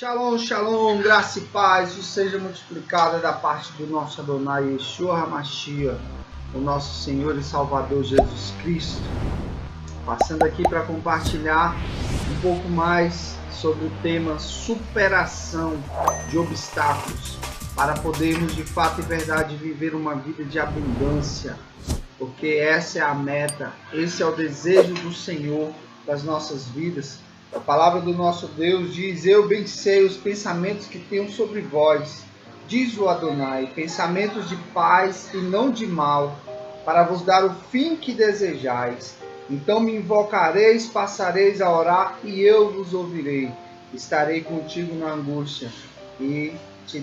Shalom, shalom, graça e paz, isso seja multiplicada da parte do nosso Adonai Yeshua HaMashiach, o nosso Senhor e Salvador Jesus Cristo. Passando aqui para compartilhar um pouco mais sobre o tema superação de obstáculos, para podermos de fato e verdade viver uma vida de abundância, porque essa é a meta, esse é o desejo do Senhor das nossas vidas. A palavra do nosso Deus diz: eu bem sei os pensamentos que tenho sobre vós, diz o Adonai, pensamentos de paz e não de mal, para vos dar o fim que desejais. Então me invocareis, passareis a orar, e eu vos ouvirei. Estarei contigo na angústia, e te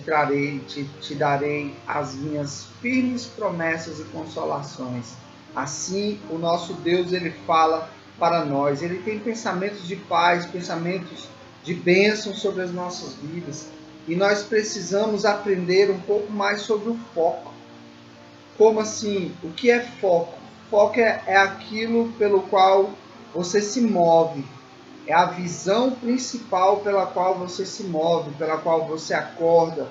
darei as minhas firmes promessas e consolações. Assim, o nosso Deus, ele fala para nós. Ele tem pensamentos de paz, pensamentos de bênção sobre as nossas vidas. E nós precisamos aprender um pouco mais sobre o foco. Como assim? O que é foco? Foco é aquilo pelo qual você se move. É a visão principal pela qual você se move, pela qual você acorda.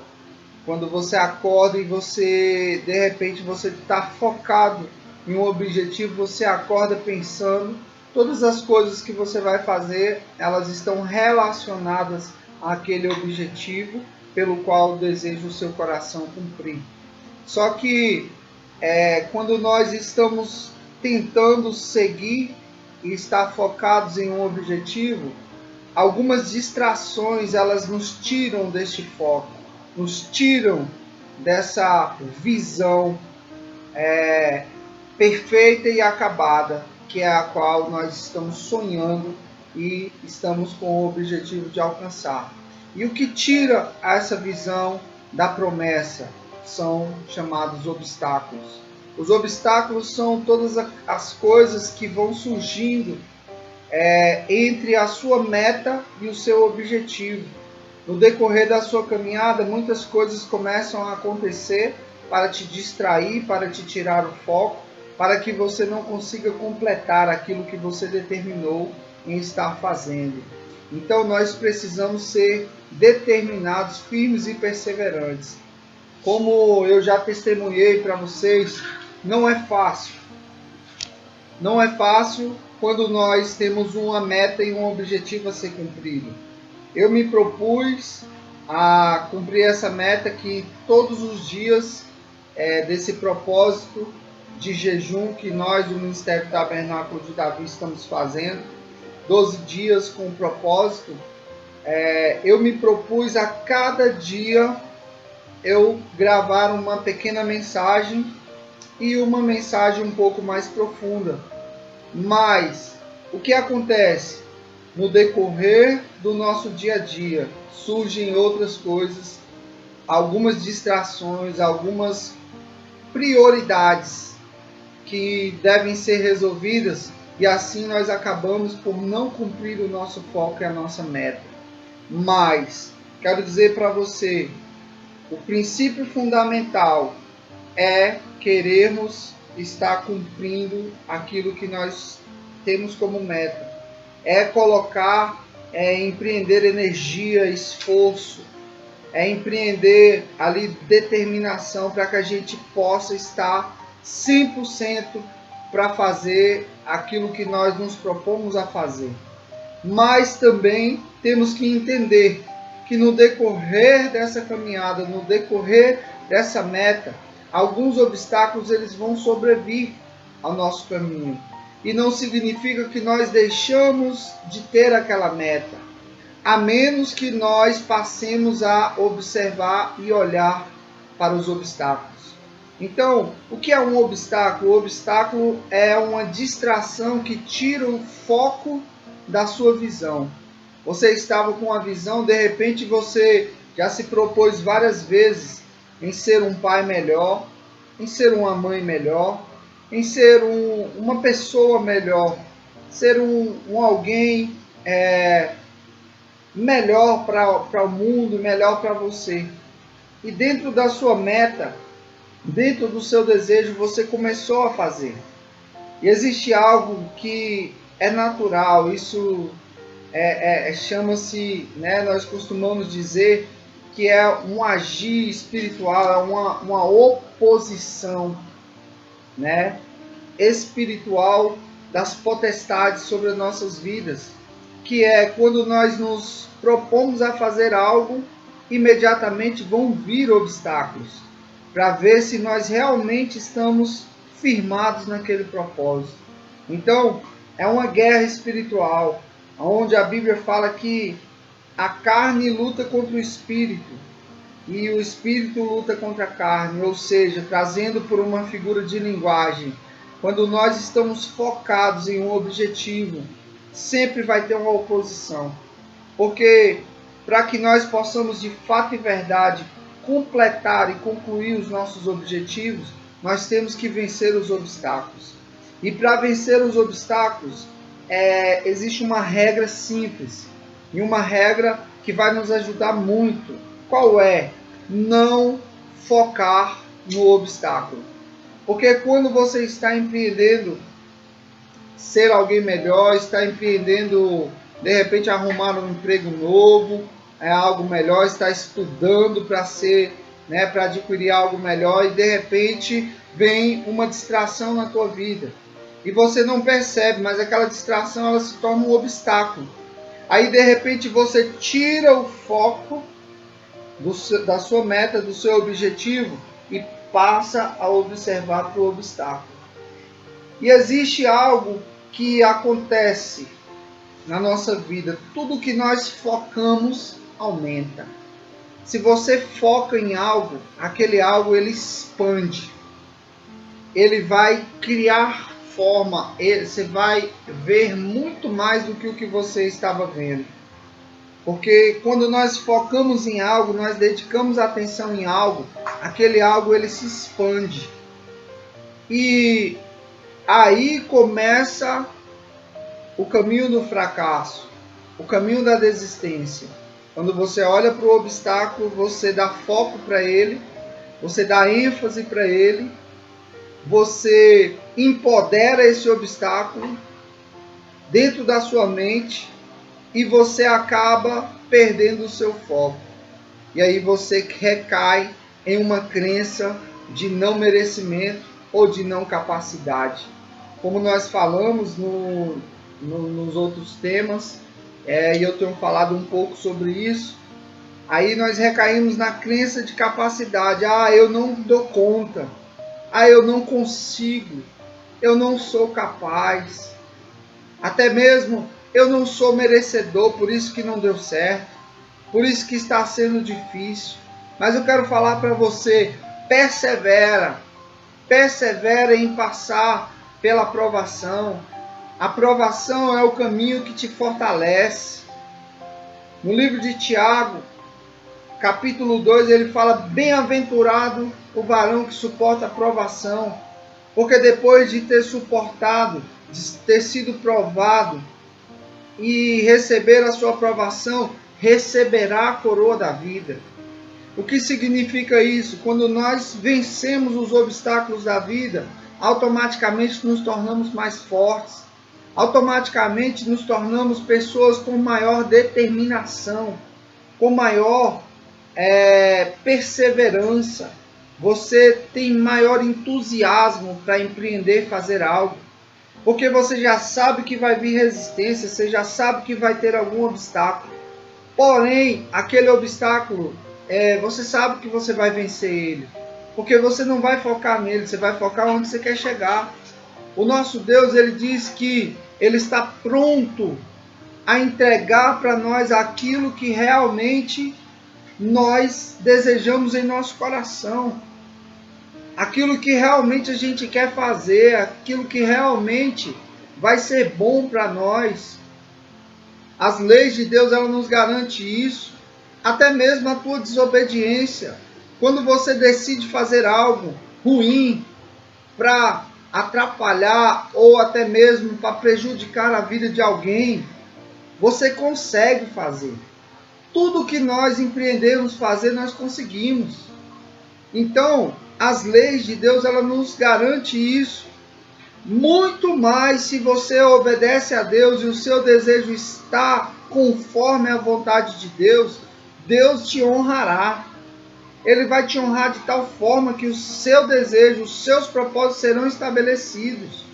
Quando você acorda e você, de repente, você está focado em um objetivo, você acorda pensando, todas as coisas que você vai fazer, elas estão relacionadas àquele objetivo pelo qual deseja o seu coração cumprir. Só que quando nós estamos tentando seguir e estar focados em um objetivo, algumas distrações elas nos tiram deste foco, nos tiram dessa visão perfeita e acabada, que é a qual nós estamos sonhando e estamos com o objetivo de alcançar. E o que tira essa visão da promessa são chamados obstáculos. Os obstáculos são todas as coisas que vão surgindo entre a sua meta e o seu objetivo. No decorrer da sua caminhada, muitas coisas começam a acontecer para te distrair, para te tirar o foco, para que você não consiga completar aquilo que você determinou em estar fazendo. Então nós precisamos ser determinados, firmes e perseverantes. Como eu já testemunhei para vocês, não é fácil. Não é fácil quando nós temos uma meta e um objetivo a ser cumprido. Eu me propus a cumprir essa meta que todos os dias desse propósito de jejum que nós do Ministério Tabernáculo de Davi estamos fazendo, 12 dias com propósito, eu me propus a cada dia eu gravar uma pequena mensagem e uma mensagem um pouco mais profunda. Mas o que acontece? No decorrer do nosso dia a dia, surgem outras coisas, algumas distrações, algumas prioridades que devem ser resolvidas, e assim nós acabamos por não cumprir o nosso foco e a nossa meta. Mas quero dizer para você, o princípio fundamental é querermos estar cumprindo aquilo que nós temos como meta. É colocar, empreender energia, esforço, empreender ali determinação para que a gente possa estar 100% para fazer aquilo que nós nos propomos a fazer. Mas também temos que entender que no decorrer dessa caminhada, no decorrer dessa meta, alguns obstáculos eles vão sobrevir ao nosso caminho. E não significa que nós deixamos de ter aquela meta, a menos que nós passemos a observar e olhar para os obstáculos. Então, o que é um obstáculo? O obstáculo é uma distração que tira o foco da sua visão. Você estava com a visão, de repente você já se propôs várias vezes em ser um pai melhor, em ser uma mãe melhor, em ser uma pessoa melhor, ser um alguém melhor para o mundo, melhor para você. E dentro da sua meta, dentro do seu desejo, você começou a fazer. E existe algo que é natural, isso chama-se, né, nós costumamos dizer que é um agir espiritual, é uma oposição, né, espiritual das potestades sobre as nossas vidas, que é quando nós nos propomos a fazer algo, imediatamente vão vir obstáculos, para ver se nós realmente estamos firmados naquele propósito. Então, é uma guerra espiritual, onde a Bíblia fala que a carne luta contra o espírito, e o espírito luta contra a carne, ou seja, trazendo por uma figura de linguagem, quando nós estamos focados em um objetivo, sempre vai ter uma oposição. Porque para que nós possamos de fato e verdade completar e concluir os nossos objetivos, nós temos que vencer os obstáculos. E para vencer os obstáculos, existe uma regra simples, e uma regra que vai nos ajudar muito. Qual é? Não focar no obstáculo. Porque quando você está empreendendo ser alguém melhor, está empreendendo, de repente, arrumar um emprego novo, algo melhor, está estudando para ser, né, para adquirir algo melhor, e de repente vem uma distração na tua vida. E você não percebe, mas aquela distração ela se torna um obstáculo. Aí de repente você tira o foco da sua meta, do seu objetivo, e passa a observar para o obstáculo. E existe algo que acontece na nossa vida. Tudo que nós focamos aumenta. Se você foca em algo, aquele algo ele expande. Ele vai criar forma. Você vai ver muito mais do que o que você estava vendo. Porque quando nós focamos em algo, nós dedicamos atenção em algo, aquele algo ele se expande. E aí começa o caminho do fracasso, o caminho da desistência. Quando você olha para o obstáculo, você dá foco para ele, você dá ênfase para ele, você empodera esse obstáculo dentro da sua mente e você acaba perdendo o seu foco. E aí você recai em uma crença de não merecimento ou de não capacidade. Como nós falamos nos outros temas, e eu tenho falado um pouco sobre isso, aí nós recaímos na crença de capacidade. Eu não dou conta, eu não consigo, eu não sou capaz, até mesmo eu não sou merecedor, por isso que não deu certo, por isso que está sendo difícil. Mas eu quero falar para você, persevera em passar pela provação. A provação é o caminho que te fortalece. No livro de Tiago, capítulo 2, ele fala: bem-aventurado o varão que suporta a provação, porque depois de ter suportado, de ter sido provado e receber a sua aprovação, receberá a coroa da vida. O que significa isso? Quando nós vencemos os obstáculos da vida, automaticamente nos tornamos mais fortes, automaticamente nos tornamos pessoas com maior determinação, com maior perseverança. Você tem maior entusiasmo para empreender, fazer algo, porque você já sabe que vai vir resistência, você já sabe que vai ter algum obstáculo. Porém, aquele obstáculo, você sabe que você vai vencer ele, porque você não vai focar nele, você vai focar onde você quer chegar. O nosso Deus, ele diz que ele está pronto a entregar para nós aquilo que realmente nós desejamos em nosso coração, aquilo que realmente a gente quer fazer, aquilo que realmente vai ser bom para nós. As leis de Deus, ela nos garante isso. Até mesmo a tua desobediência, quando você decide fazer algo ruim para atrapalhar ou até mesmo para prejudicar a vida de alguém, você consegue fazer. Tudo que nós empreendemos fazer, nós conseguimos. Então, as leis de Deus, ela nos garante isso. Muito mais se você obedece a Deus e o seu desejo está conforme a vontade de Deus, Deus te honrará. Ele vai te honrar de tal forma que o seu desejo, os seus propósitos serão estabelecidos.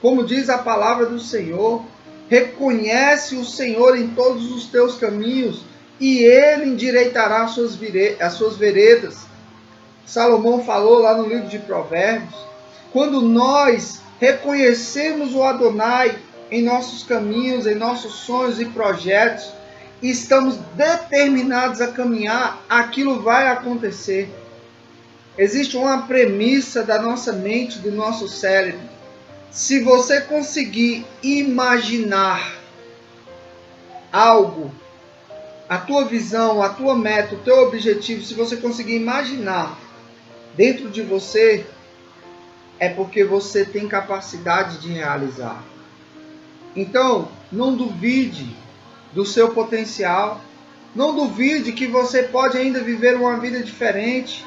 Como diz a palavra do Senhor, reconhece o Senhor em todos os teus caminhos e Ele endireitará as suas veredas. Salomão falou lá no livro de Provérbios, quando nós reconhecemos o Adonai em nossos caminhos, em nossos sonhos e projetos, e estamos determinados a caminhar, aquilo vai acontecer. Existe uma premissa da nossa mente, do nosso cérebro. Se você conseguir imaginar algo, a tua visão, a tua meta, o teu objetivo, se você conseguir imaginar dentro de você, é porque você tem capacidade de realizar. Então, não duvide do seu potencial. Não duvide que você pode ainda viver uma vida diferente,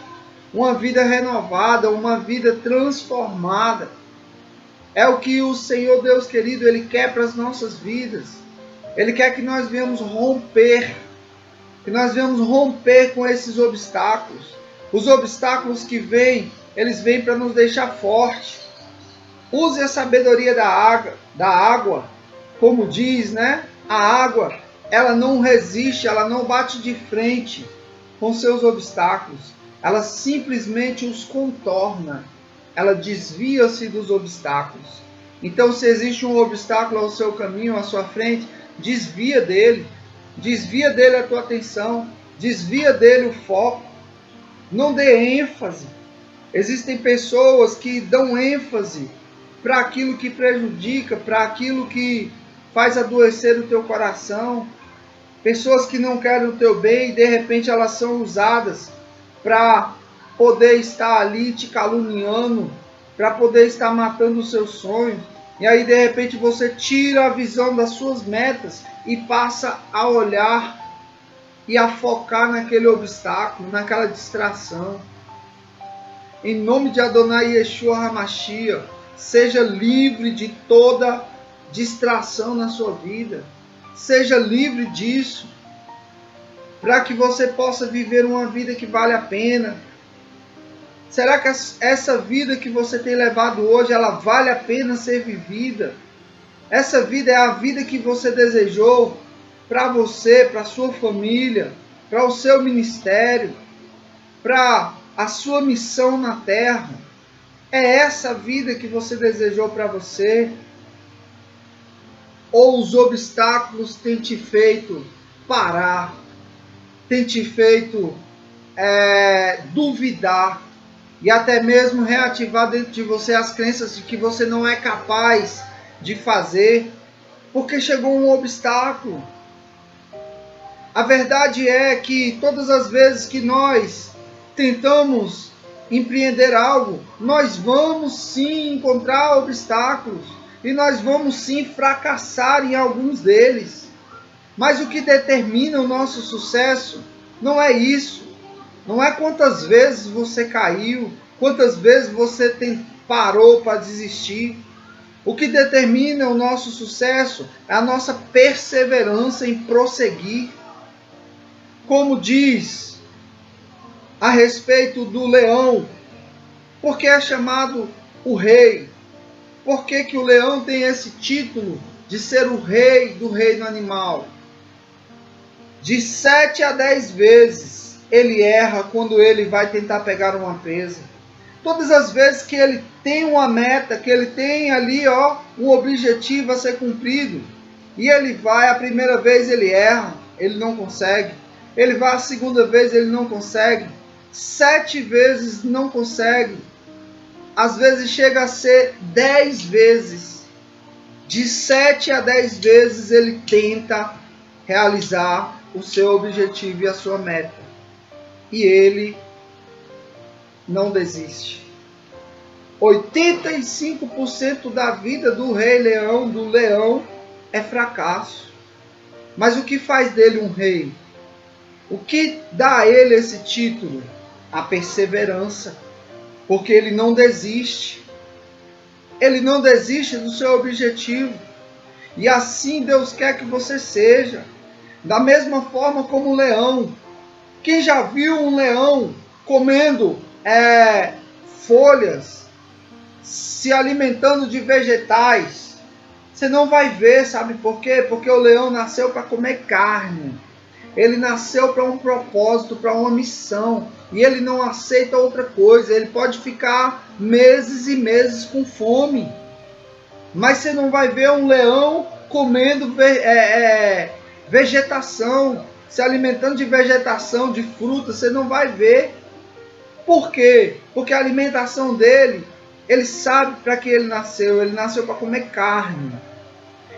uma vida renovada, uma vida transformada. É o que o Senhor Deus querido, Ele quer para as nossas vidas. Ele quer que nós venhamos romper, com esses obstáculos. Os obstáculos que vêm, eles vêm para nos deixar fortes. Use a sabedoria da água, como diz, né? A água, ela não resiste, ela não bate de frente com seus obstáculos. Ela simplesmente os contorna. Ela desvia-se dos obstáculos. Então, se existe um obstáculo ao seu caminho, à sua frente, desvia dele. Desvia dele a tua atenção. Desvia dele o foco. Não dê ênfase. Existem pessoas que dão ênfase para aquilo que prejudica, para aquilo que faz adoecer o teu coração. Pessoas que não querem o teu bem e de repente elas são usadas para poder estar ali te caluniando, para poder estar matando os seus sonhos. E aí de repente você tira a visão das suas metas e passa a olhar e a focar naquele obstáculo, naquela distração. Em nome de Adonai Yeshua HaMashiach, seja livre de toda distração na sua vida. Seja livre disso, para que você possa viver uma vida que vale a pena. Será que essa vida que você tem levado hoje, ela vale a pena ser vivida? Essa vida é a vida que você desejou para você, para a sua família, para o seu ministério, para a sua missão na terra? É essa vida que você desejou para você? Ou os obstáculos têm te feito parar, têm te feito duvidar e até mesmo reativar dentro de você as crenças de que você não é capaz de fazer, porque chegou um obstáculo? A verdade é que todas as vezes que nós tentamos empreender algo, nós vamos sim encontrar obstáculos e nós vamos sim fracassar em alguns deles. Mas o que determina o nosso sucesso não é isso. Não é quantas vezes você caiu, quantas vezes você parou para desistir. O que determina o nosso sucesso é a nossa perseverança em prosseguir. Como diz a respeito do leão, porque é chamado o rei? Por que que o leão tem esse título de ser o rei do reino animal? De 7 a 10 vezes ele erra quando ele vai tentar pegar uma presa. Todas as vezes que ele tem uma meta, que ele tem ali um objetivo a ser cumprido, e ele vai, a primeira vez ele erra, ele não consegue. Ele vai a segunda vez, ele não consegue. 7 vezes não consegue. Às vezes chega a ser 10 vezes. De 7 a 10 vezes ele tenta realizar o seu objetivo e a sua meta. E ele não desiste. 85% da vida do rei leão, do leão, é fracasso. Mas o que faz dele um rei? O que dá a ele esse título? A perseverança. Porque ele não desiste. Ele não desiste do seu objetivo. E assim Deus quer que você seja. Da mesma forma como o leão. Quem já viu um leão comendo folhas, se alimentando de vegetais? Você não vai ver, sabe por quê? Porque o leão nasceu para comer carne. Ele nasceu para um propósito, para uma missão. E ele não aceita outra coisa. Ele pode ficar meses e meses com fome. Mas você não vai ver um leão comendo vegetação, se alimentando de vegetação, de frutas. Você não vai ver. Por quê? Porque a alimentação dele, ele sabe para que ele nasceu. Ele nasceu para comer carne.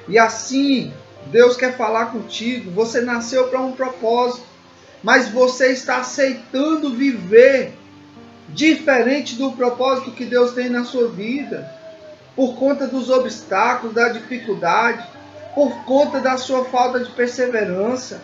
E assim, Deus quer falar contigo. Você nasceu para um propósito, mas você está aceitando viver diferente do propósito que Deus tem na sua vida, por conta dos obstáculos, da dificuldade, por conta da sua falta de perseverança,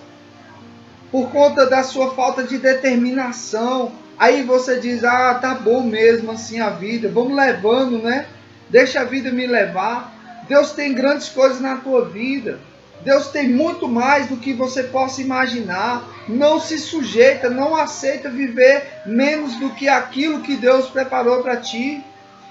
por conta da sua falta de determinação. Aí você diz, tá bom mesmo assim a vida, vamos levando, né? Deixa a vida me levar. Deus tem grandes coisas na tua vida. Deus tem muito mais do que você possa imaginar. Não se sujeita, não aceita viver menos do que aquilo que Deus preparou para ti.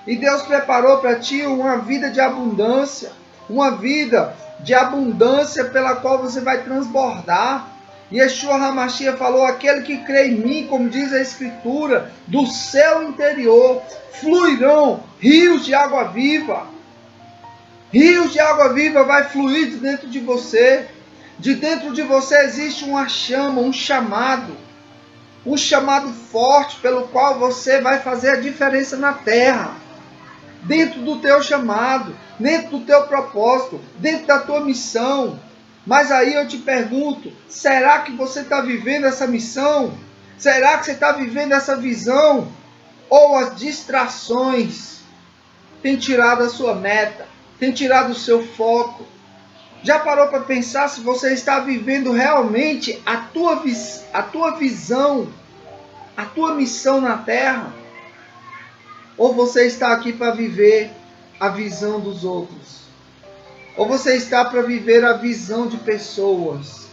E Deus preparou para ti uma vida de abundância. Uma vida de abundância pela qual você vai transbordar. Yeshua HaMashiach falou, aquele que crê em mim, como diz a Escritura, do seu interior fluirão rios de água viva. Rios de água viva vai fluir de dentro de você. De dentro de você existe uma chama, um chamado forte pelo qual você vai fazer a diferença na terra. Dentro do teu chamado, dentro do teu propósito, dentro da tua missão. Mas aí eu te pergunto, será que você está vivendo essa missão? Será que você está vivendo essa visão? Ou as distrações têm tirado a sua meta, têm tirado o seu foco? Já parou para pensar se você está vivendo realmente a tua visão, a tua missão na terra? Ou você está aqui para viver a visão dos outros? Ou você está para viver a visão de pessoas?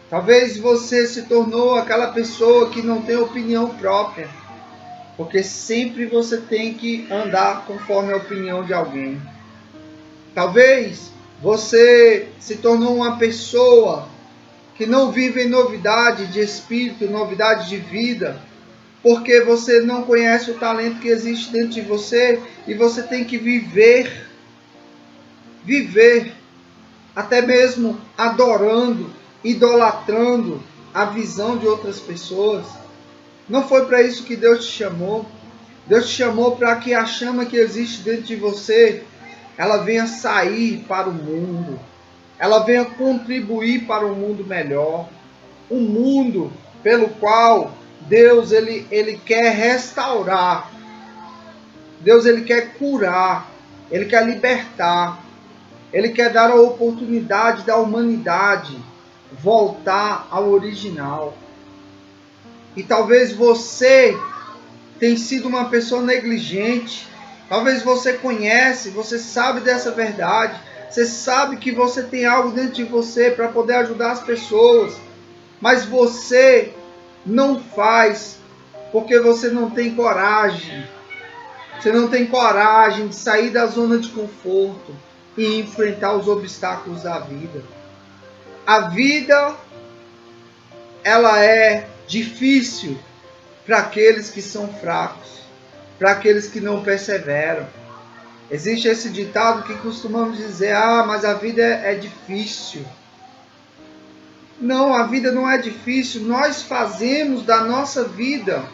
Talvez você se tornou aquela pessoa que não tem opinião própria, porque sempre você tem que andar conforme a opinião de alguém. Talvez você se tornou uma pessoa que não vive em novidade de espírito, novidade de vida, porque você não conhece o talento que existe dentro de você e você tem que viver, até mesmo adorando, idolatrando a visão de outras pessoas. Não foi para isso que Deus te chamou. Deus te chamou para que a chama que existe dentro de você, ela venha sair para o mundo. Ela venha contribuir para um mundo melhor. Um mundo pelo qual Deus ele quer restaurar. Deus ele quer curar. Ele quer libertar. Ele quer dar a oportunidade da humanidade voltar ao original. E talvez você tenha sido uma pessoa negligente. Talvez você conhece, você sabe dessa verdade. Você sabe que você tem algo dentro de você para poder ajudar as pessoas. Mas você não faz porque você não tem coragem. Você não tem coragem de sair da zona de conforto e enfrentar os obstáculos da vida. A vida, ela é difícil para aqueles que são fracos, para aqueles que não perseveram. Existe esse ditado que costumamos dizer, mas a vida é difícil. Não, a vida não é difícil. Nós fazemos da nossa vida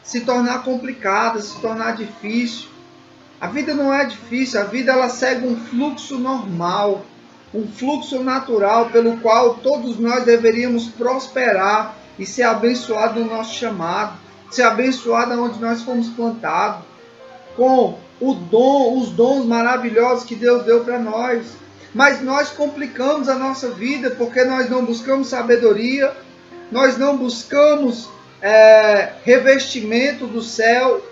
se tornar complicada, se tornar difícil. A vida não é difícil, a vida ela segue um fluxo normal, um fluxo natural pelo qual todos nós deveríamos prosperar e ser abençoados no nosso chamado, ser abençoados onde nós fomos plantados, com os dons maravilhosos que Deus deu para nós. Mas nós complicamos a nossa vida porque nós não buscamos sabedoria, nós não buscamos revestimento do céu.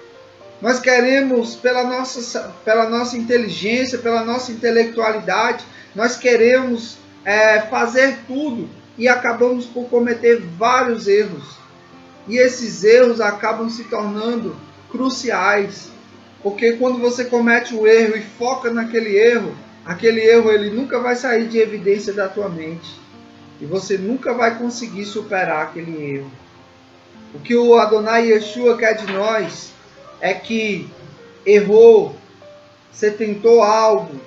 Nós queremos, pela nossa inteligência, pela nossa intelectualidade, nós queremos fazer tudo e acabamos por cometer vários erros. E esses erros acabam se tornando cruciais, porque quando você comete o erro e foca naquele erro, aquele erro ele nunca vai sair de evidência da tua mente e você nunca vai conseguir superar aquele erro. O que o Adonai Yeshua quer de nós é que errou, você tentou algo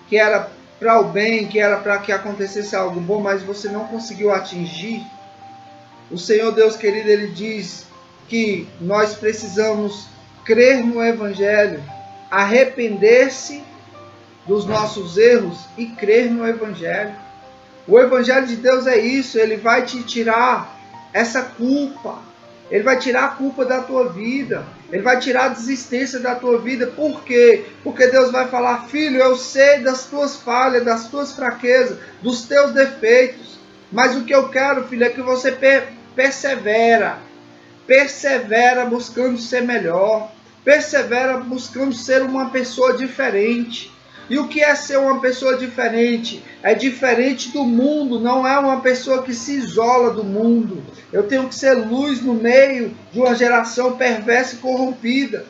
que era para o bem, que era para que acontecesse algo bom, mas você não conseguiu atingir. O Senhor Deus querido, ele diz que nós precisamos crer no Evangelho, arrepender-se dos nossos erros e crer no Evangelho. O Evangelho de Deus é isso, ele vai te tirar essa culpa, ele vai tirar a culpa da tua vida, ele vai tirar a desistência da tua vida. Por quê? Porque Deus vai falar: filho, eu sei das tuas falhas, das tuas fraquezas, dos teus defeitos, mas o que eu quero, filho, é que você persevera buscando ser melhor, persevera buscando ser uma pessoa diferente. E o que é ser uma pessoa diferente? É diferente do mundo, não é uma pessoa que se isola do mundo. Eu tenho que ser luz no meio de uma geração perversa e corrompida.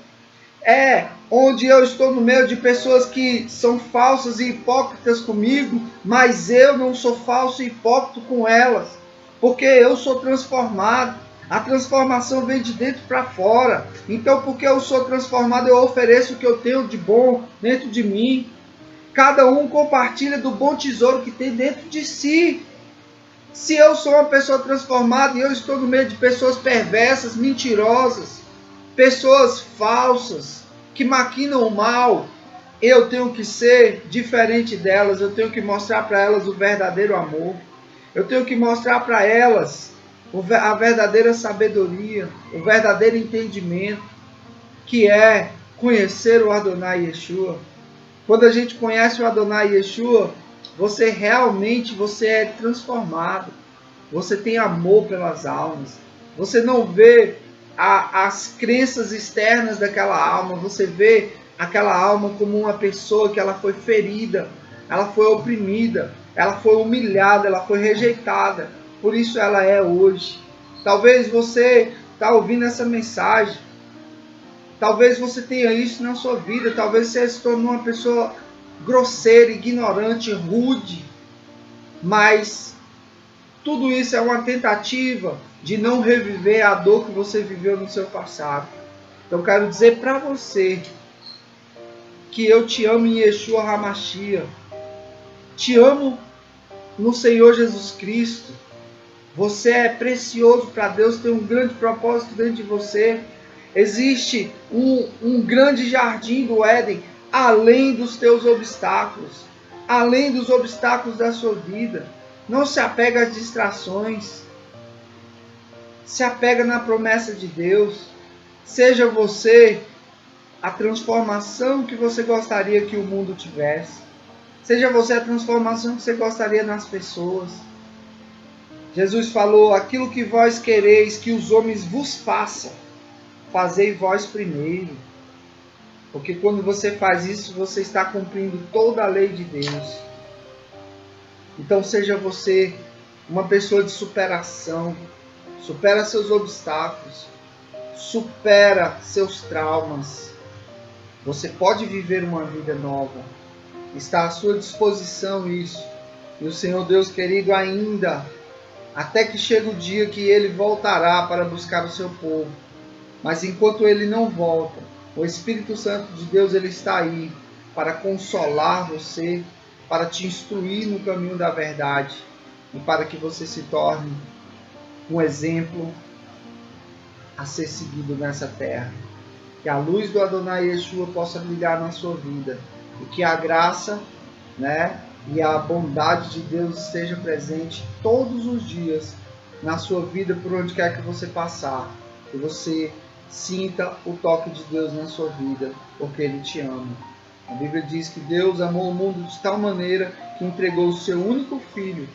É onde eu estou no meio de pessoas que são falsas e hipócritas comigo, mas eu não sou falso e hipócrita com elas, porque eu sou transformado. A transformação vem de dentro para fora. Então, porque eu sou transformado, eu ofereço o que eu tenho de bom dentro de mim. Cada um compartilha do bom tesouro que tem dentro de si. Se eu sou uma pessoa transformada e eu estou no meio de pessoas perversas, mentirosas, pessoas falsas, que maquinam o mal, eu tenho que ser diferente delas, eu tenho que mostrar para elas o verdadeiro amor, eu tenho que mostrar para elas a verdadeira sabedoria, o verdadeiro entendimento, que é conhecer o Adonai Yeshua. Quando a gente conhece o Adonai Yeshua, você é transformado. Você tem amor pelas almas. Você não vê as crenças externas daquela alma. Você vê aquela alma como uma pessoa que ela foi ferida, ela foi oprimida, ela foi humilhada, ela foi rejeitada. Por isso ela é hoje. Talvez você está ouvindo essa mensagem. Talvez você tenha isso na sua vida. Talvez você se torne uma pessoa grosseira, ignorante, rude. Mas tudo isso é uma tentativa de não reviver a dor que você viveu no seu passado. Então eu quero dizer para você que eu te amo em Yeshua HaMashiach. Te amo no Senhor Jesus Cristo. Você é precioso para Deus, tem um grande propósito dentro de você. Existe um grande jardim do Éden, além dos teus obstáculos, além dos obstáculos da sua vida. Não se apega às distrações, se apega na promessa de Deus. Seja você a transformação que você gostaria que o mundo tivesse. Seja você a transformação que você gostaria nas pessoas. Jesus falou: aquilo que vós quereis que os homens vos façam, fazei vós primeiro. Porque quando você faz isso, você está cumprindo toda a lei de Deus. Então seja você uma pessoa de superação. Supera seus obstáculos. Supera seus traumas. Você pode viver uma vida nova. Está à sua disposição isso. E o Senhor Deus querido ainda, até que chegue o dia que Ele voltará para buscar o seu povo. Mas enquanto Ele não volta, o Espírito Santo de Deus ele está aí para consolar você, para te instruir no caminho da verdade e para que você se torne um exemplo a ser seguido nessa terra. Que a luz do Adonai Yeshua possa brilhar na sua vida e que a graça, e a bondade de Deus esteja presente todos os dias na sua vida, por onde quer que você passar. Que você sinta o toque de Deus na sua vida, porque Ele te ama. A Bíblia diz que Deus amou o mundo de tal maneira que entregou o seu único Filho,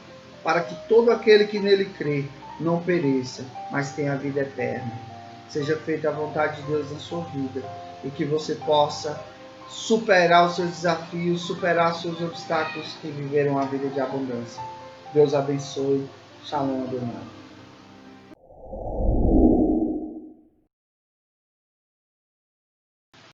para que todo aquele que nele crê não pereça, mas tenha a vida eterna. Seja feita a vontade de Deus na sua vida e que você possa superar os seus desafios, superar os seus obstáculos e viver uma vida de abundância. Deus abençoe. Shalom, Adonai.